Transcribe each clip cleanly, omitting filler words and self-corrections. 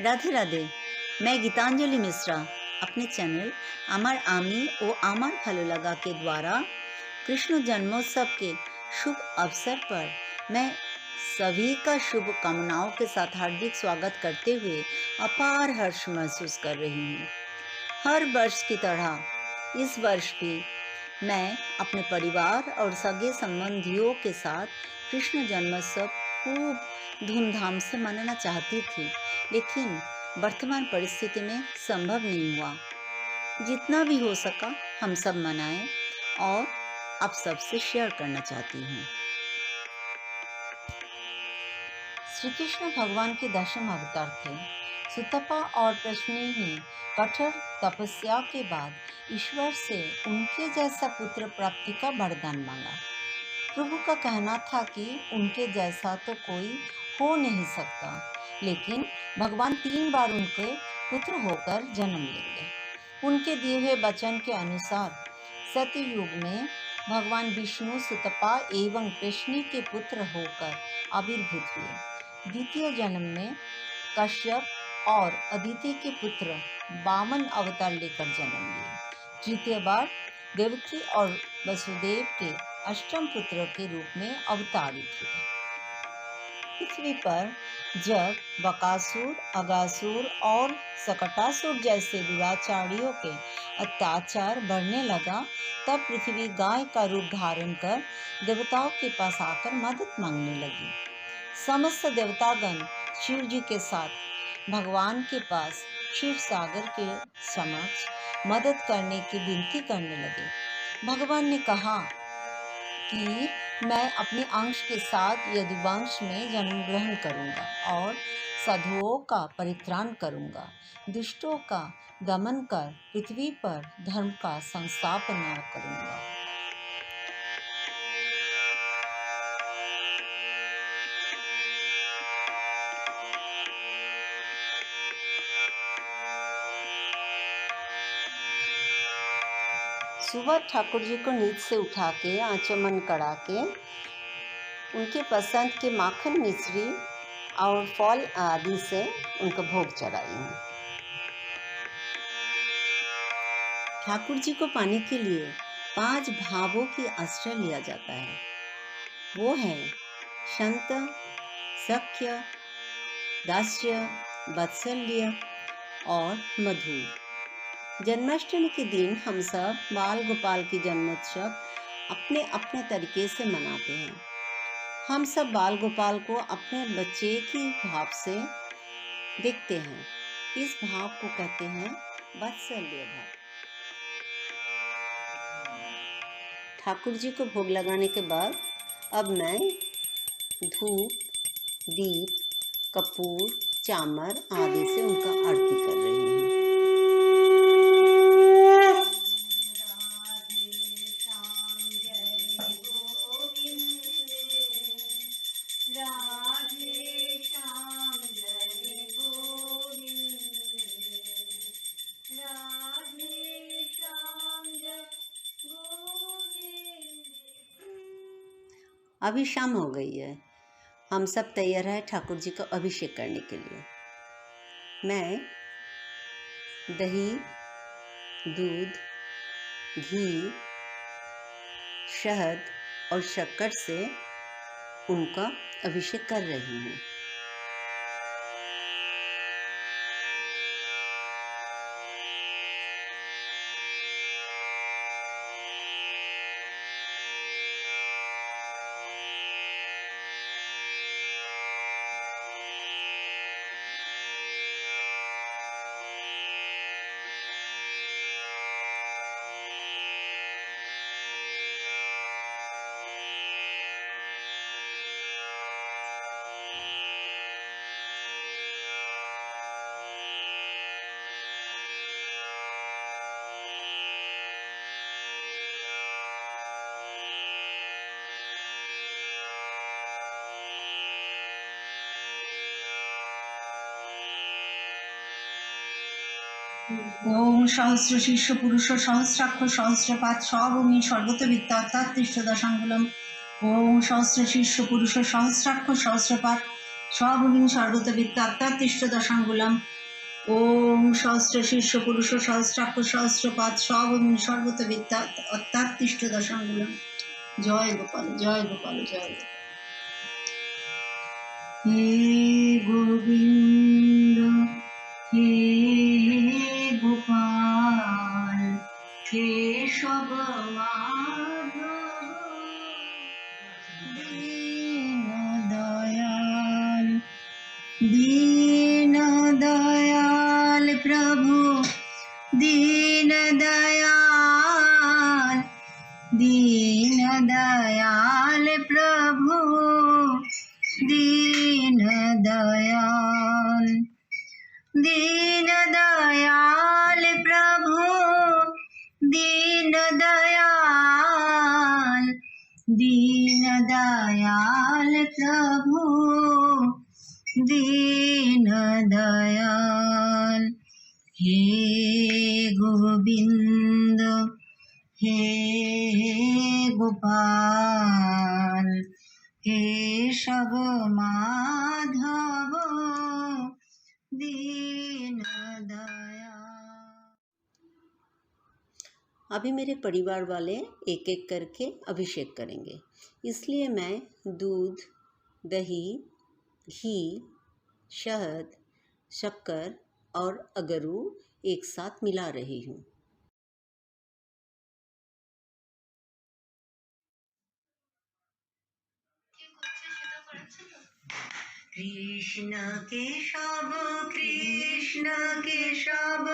राधे राधे। मैं गीतांजलि मिश्रा अपने चैनल আমার আমি ও আমার ভালো লাগা के द्वारा कृष्ण जन्मोत्सव के शुभ अवसर पर मैं सभी का शुभ कामनाओं के साथ हार्दिक स्वागत करते हुए अपार हर्ष महसूस कर रही हूँ। हर वर्ष की तरह इस वर्ष भी मैं अपने परिवार और सगे संबंधियों के साथ कृष्ण जन्मोत्सव खूब धूमधाम से मनाना चाहती थी, लेकिन वर्तमान परिस्थिति में संभव नहीं हुआ। जितना भी हो सका हम सब मनाएं और आप सबसे शेयर करना चाहती हूँ। श्री कृष्ण भगवान के दशम अवतार थे। सुतपा और प्रश्नी ने कठोर तपस्या के बाद ईश्वर से उनके जैसा पुत्र प्राप्ति का वरदान मांगा। प्रभु का कहना था कि उनके जैसा तो कोई हो नहीं सकता, लेकिन भगवान 3 बार उनके पुत्र होकर जन्म लेंगे। उनके दिए हुए वचन के अनुसार सतयुग में भगवान विष्णु सुतपा एवं प्रश्नी के पुत्र होकर आविर्भूत हुए। द्वितीय जन्म में कश्यप और अदिति के पुत्र वामन अवतार लेकर जन्म लिए। तृतीय बार देवकी और वसुदेव के अष्टम पुत्र के रूप में अवतारित हुए। पृथ्वी पर जब बकासुर, अगासुर और सकटासुर जैसे दुराचारियों के अत्याचार बढ़ने लगा, तब पृथ्वी गाय का रूप धारण कर देवताओं के पास आकर मदद मांगने लगी। समस्त देवतागण शिव जी के साथ भगवान के पास क्षीर सागर के समक्ष मदद करने की विनती करने लगे। भगवान ने कहा कि मैं अपने अंश के साथ यदुवंश में जन्म ग्रहण करूंगा और साधुओं का परित्राण करूंगा, दुष्टों का दमन कर पृथ्वी पर धर्म का संस्थापना करूंगा। सुबह ठाकुर जी को नींद से उठा के आचमन करा के उनके पसंद के माखन मिश्री और फल आदि से उनको भोग चढ़ाई हूँ। ठाकुर जी को पाने के लिए 5 भावों की आश्रय लिया जाता है। वो है शांत, सख्य, दास्य, वात्सल्य और मधुर। जन्माष्टमी के दिन हम सब बाल गोपाल की जन्मोत्सव अपने अपने तरीके से मनाते हैं। हम सब बाल गोपाल को अपने बच्चे की भाव से देखते हैं। इस भाव को कहते हैं वात्सल्य भाव। ठाकुर जी को भोग लगाने के बाद अब मैं धूप, दीप, कपूर, चामर आदि से उनका आरती कर रही हूँ। राधे श्याम जय गोविंद, राधे श्याम जय गोविंद। अभी शाम हो गई है। हम सब तैयार हैं ठाकुर जी को अभिषेक करने के लिए। मैं दही, दूध, घी, शहद और शक्कर से उनका अभिषेक कर रही हूँ। ओम सहस्र शीर्ष पुरुष सहस्राक्ष सहस्रपात स्वभूमि सर्वत विद्या तिष्ठ दशांगुलम। ओम सहस्र शीर्ष पुरुष सहस्राक्ष सहस्रपात स्वभूमिं सर्वतवित्त अत्तातिष्ठ दशांगुलम ओम सहस्र शीर्ष पुरुष सहस्राक्ष सहस्रपाद स्वभूमिं सर्वतवित्त अत्तातिष्ठ दशांगुलम। जय गोपाल जय गोपाल जय गोपाल। हे गोविंद हे गोपाल केशव माधव दीन दयाल दीन दयाल प्रभु दीन दयाल दीन दयाल प्रभु दीन दयाल दीन दयाल प्रभु दीन दयाल दीन दयाल प्रभु दीन दयाल। हे गोविंद हे गोपाल केशव माधव दीन दयाल। अभी मेरे परिवार वाले एक एक करके अभिषेक करेंगे, इसलिए मैं दूध, दही, घी, शहद, शक्कर और अगरू एक साथ मिला रही हूँ। कृष्ण केशव कृष्ण केशव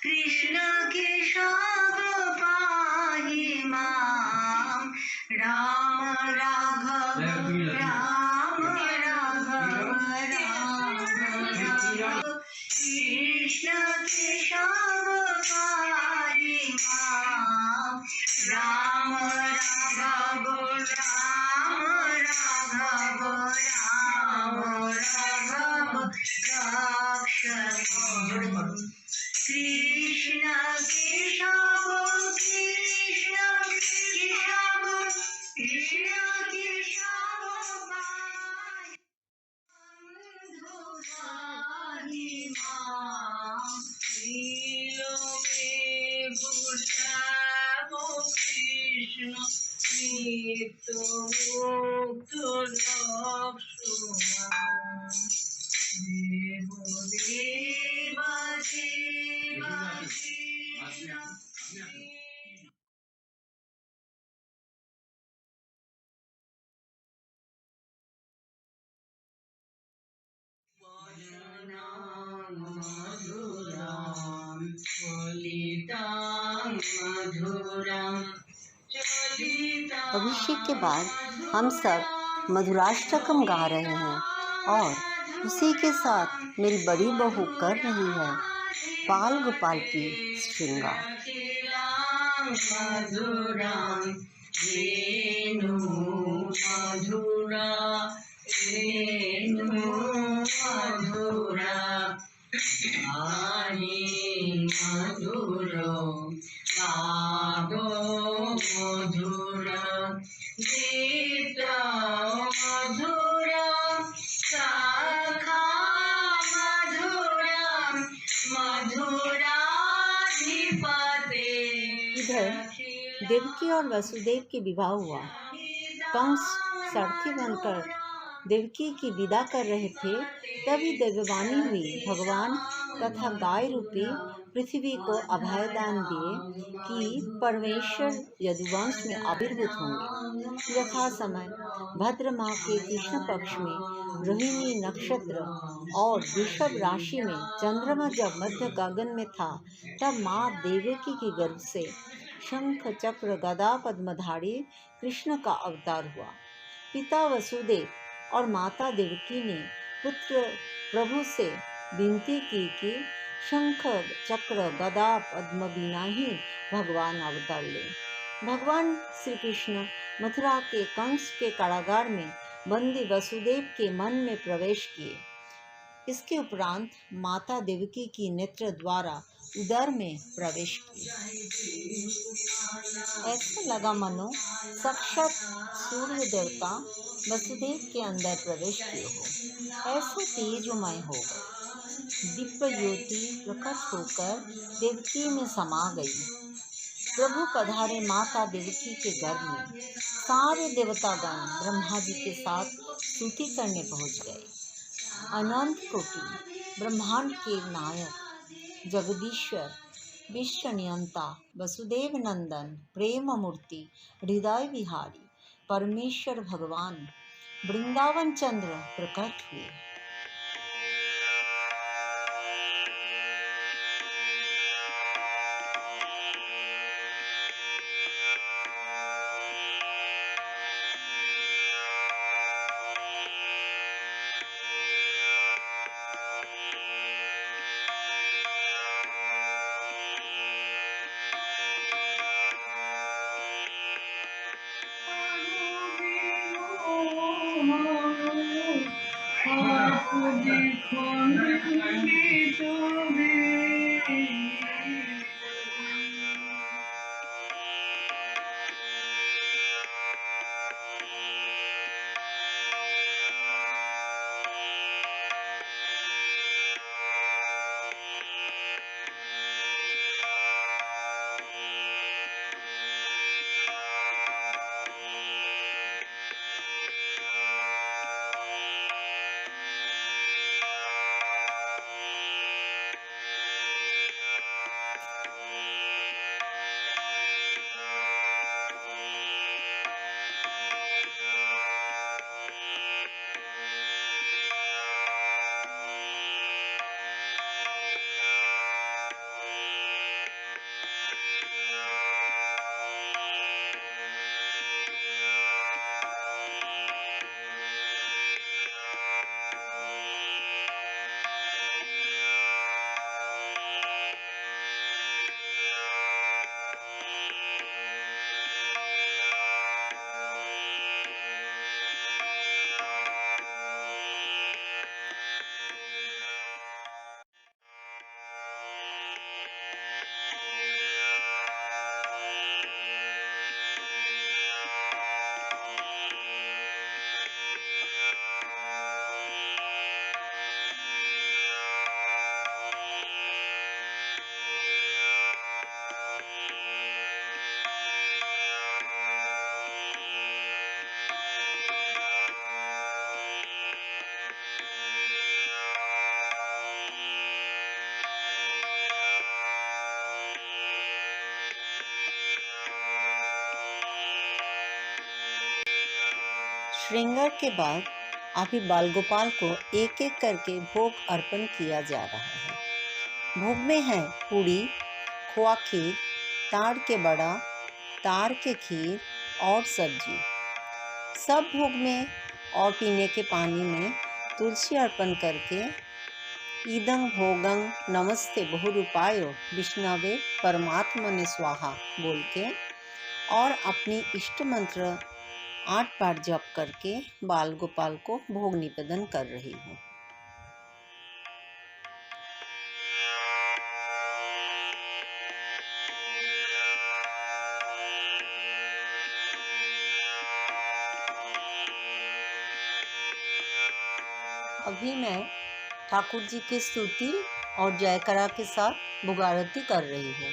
कृष्ण केशव पाहि मां राम राघव राम राघव राघव कृष्ण केशव पाहि मां राम राघव राम राघव राम राघव राक्षस कृष्ण केशव कृष्ण केशव कृष्ण केशव पाहि मां लीलो में बुझावो कृष्ण नित्य मुक्त रक्षुमान् देव देव देव देव। मधुरं ललितां मधुरं अभिषेक के बाद हम सब मधुराष्टकम गा रहे हैं और उसी के साथ मेरी बड़ी बहू कर रही है बाल गोपाल की श्रृंगार। मधुरं वेणु मधुरा वेणु मधुरा आनि मधुरो नादो मधुरा गीता मधुरा शाखा मधुरा मधुराधिपते। इधर देवकी और वसुदेव की विवाह हुआ। कंस सारथी बनकर देवकी की विदा कर रहे थे, तभी देववाणी हुई। भगवान तथा गाय रूपी पृथ्वी को अभयदान दिए कि परमेश्वर यदुवंश में आविर्भूत होंगे। यथा समय भद्र माह के कृष्ण पक्ष में रोहिणी नक्षत्र और वृषभ राशि में चंद्रमा जब मध्य गगन में था, तब माँ देवकी की गर्भ से शंख चक्र गदा पद्मधारी कृष्ण का अवतार हुआ। पिता वसुदेव और माता देवकी ने पुत्र प्रभु से विनती की कि शंख चक्र गदा पद्म बिना ही भगवान अवतार ले। भगवान श्री कृष्ण मथुरा के कंस के कारागार में बंदी वसुदेव के मन में प्रवेश किए। इसके उपरांत माता देवकी की नेत्र द्वारा उदर में प्रवेश किए। ऐसे लगा मानो साक्षात सूर्य देवता वसुदेव के अंदर प्रवेश किए हो। ऐसे तेजोमय हो गए। दिव्य ज्योति प्रकट होकर देवकी में समा गई। प्रभु पधारे माता देवकी के गर्भ में। सारे देवतागण ब्रह्मा जी के साथ स्तुति करने पहुंच गए। अनंत कोटि ब्रह्मांड के नायक जगदीश्वर विश्व नियंता वसुदेव नंदन प्रेम मूर्ति हृदय विहारी परमेश्वर भगवान वृंदावन चंद्र प्रकट हुए। श्रृंगार के बाद अभी बाल गोपाल को एक एक करके भोग अर्पण किया जा रहा है। भोग में है पूड़ी, खोआ खीर, ताड़ के बड़ा, तार के खीर और सब्जी। सब भोग में और पीने के पानी में तुलसी अर्पण करके ईदं भोगं नमस्ते बहुरूपायो विष्णवे परमात्मने स्वाहा बोल के और अपनी इष्ट मंत्र 8 बार जप करके बाल गोपाल को भोग निवेदन कर रही हूँ। अभी मैं ठाकुर जी की स्तुति और जयकरा के साथ भोग आरती कर रही हूँ।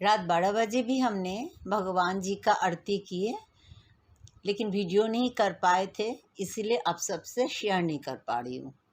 रात 12 बजे भी हमने भगवान जी का आरती किए, लेकिन वीडियो नहीं कर पाए थे, इसीलिए आप सबसे शेयर नहीं कर पा रही हूँ।